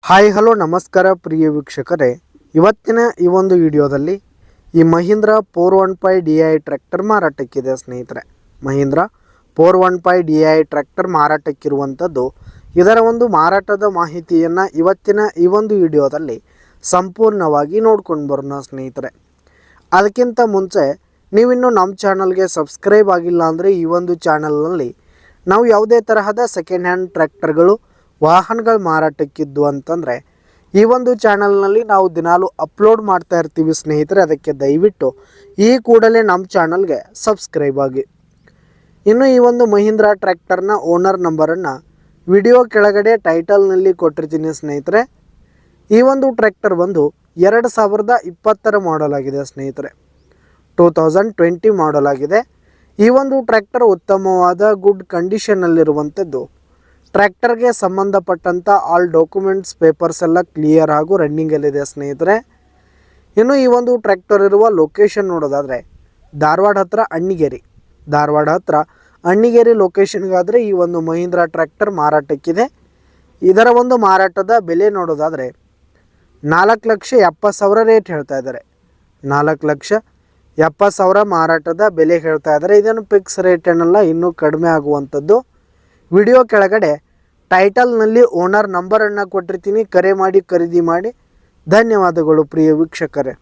Hi hello ನಮಸ್ಕಾರ ಪ್ರಿಯ ವೀಕ್ಷಕರೇ, ಇವತ್ತಿನ ಈ ಒಂದು ವಿಡಿಯೋದಲ್ಲಿ ಈ ಮಹೀಂದ್ರ 415 DI ಟ್ರ್ಯಾಕ್ಟರ್ ಮಾರಾಟಕ್ಕಿದೆ ಸ್ನೇಹಿತರೆ. ಮಹೀಂದ್ರ 415 DI ಟ್ರ್ಯಾಕ್ಟರ್ ಮಾರಾಟಕ್ಕಿರುವಂಥದ್ದು. ಇದರ ಒಂದು ಮಾರಾಟದ ಮಾಹಿತಿಯನ್ನು ಇವತ್ತಿನ ಈ ಒಂದು ವಿಡಿಯೋದಲ್ಲಿ ಸಂಪೂರ್ಣವಾಗಿ ನೋಡ್ಕೊಂಡು ಬರೋಣ ಸ್ನೇಹಿತರೆ. ಅದಕ್ಕಿಂತ ಮುಂಚೆ ನೀವಿನ್ನೂ ನಮ್ಮ ಚಾನಲ್ಗೆ ಸಬ್ಸ್ಕ್ರೈಬ್ ಆಗಿಲ್ಲ ಅಂದರೆ ಈ ಒಂದು ಚಾನಲ್ನಲ್ಲಿ ನಾವು ಯಾವುದೇ ತರಹದ ಸೆಕೆಂಡ್ ಹ್ಯಾಂಡ್ ಟ್ರ್ಯಾಕ್ಟರ್ಗಳು ವಾಹನಗಳು ಮಾರಾಟಕ್ಕಿದ್ದು ಅಂತಂದರೆ ಈ ಒಂದು ಚಾನಲ್ನಲ್ಲಿ ನಾವು ದಿನಾಲು ಅಪ್ಲೋಡ್ ಮಾಡ್ತಾ ಇರ್ತೀವಿ ಸ್ನೇಹಿತರೆ. ಅದಕ್ಕೆ ದಯವಿಟ್ಟು ಈ ಕೂಡಲೇ ನಮ್ಮ ಚಾನಲ್ಗೆ ಸಬ್ಸ್ಕ್ರೈಬ್ ಆಗಿ. ಇನ್ನು ಈ ಒಂದು ಮಹೀಂದ್ರ ಟ್ರ್ಯಾಕ್ಟರ್ನ ಓನರ್ ನಂಬರನ್ನು ವಿಡಿಯೋ ಕೆಳಗಡೆ ಟೈಟಲ್ನಲ್ಲಿ ಕೊಟ್ಟಿರ್ತೀನಿ ಸ್ನೇಹಿತರೆ. ಈ ಒಂದು ಟ್ರ್ಯಾಕ್ಟರ್ ಬಂದು 2020 ಮಾಡೆಲ್ ಆಗಿದೆ ಸ್ನೇಹಿತರೆ. 2020 ಮಾಡೆಲ್ ಆಗಿದೆ. ಈ ಒಂದು ಟ್ರ್ಯಾಕ್ಟರ್ ಉತ್ತಮವಾದ ಗುಡ್ ಕಂಡೀಷನ್ನಲ್ಲಿರುವಂಥದ್ದು. ಟ್ರ್ಯಾಕ್ಟರ್ಗೆ ಸಂಬಂಧಪಟ್ಟಂಥ ಆಲ್ ಡಾಕ್ಯುಮೆಂಟ್ಸ್ ಪೇಪರ್ಸ್ ಎಲ್ಲ ಕ್ಲಿಯರ್ ಹಾಗೂ ರನ್ನಿಂಗಲ್ಲಿದೆ ಸ್ನೇಹಿತರೆ. ಇನ್ನು ಈ ಒಂದು ಟ್ರ್ಯಾಕ್ಟರ್ ಇರುವ ಲೊಕೇಶನ್ ನೋಡೋದಾದರೆ ಧಾರವಾಡ ಹತ್ರ ಅಣ್ಣಿಗೇರಿ ಲೊಕೇಶನ್ಗಾದರೆ ಈ ಒಂದು ಮಹೀಂದ್ರ ಟ್ರ್ಯಾಕ್ಟರ್ ಮಾರಾಟಕ್ಕಿದೆ. ಇದರ ಒಂದು ಮಾರಾಟದ ಬೆಲೆ ನೋಡೋದಾದರೆ 4,70,000 ರೇಟ್ ಹೇಳ್ತಾ ಇದ್ದಾರೆ. 4,70,000 ಮಾರಾಟದ ಬೆಲೆ ಹೇಳ್ತಾ ಇದ್ದಾರೆ. ಇದನ್ನು ಫಿಕ್ಸ್ ರೇಟ್ ಏನಲ್ಲ, ಇನ್ನೂ ಕಡಿಮೆ ಆಗುವಂಥದ್ದು. ವಿಡಿಯೋ ಕೆಳಗಡೆ ಟೈಟಲ್ನಲ್ಲಿ ಓನರ್ ನಂಬರನ್ನು ಕೊಟ್ಟಿರ್ತೀನಿ. ಕರೆ ಮಾಡಿ ಖರೀದಿ ಮಾಡಿ. ಧನ್ಯವಾದಗಳು ಪ್ರಿಯ ವೀಕ್ಷಕರೇ.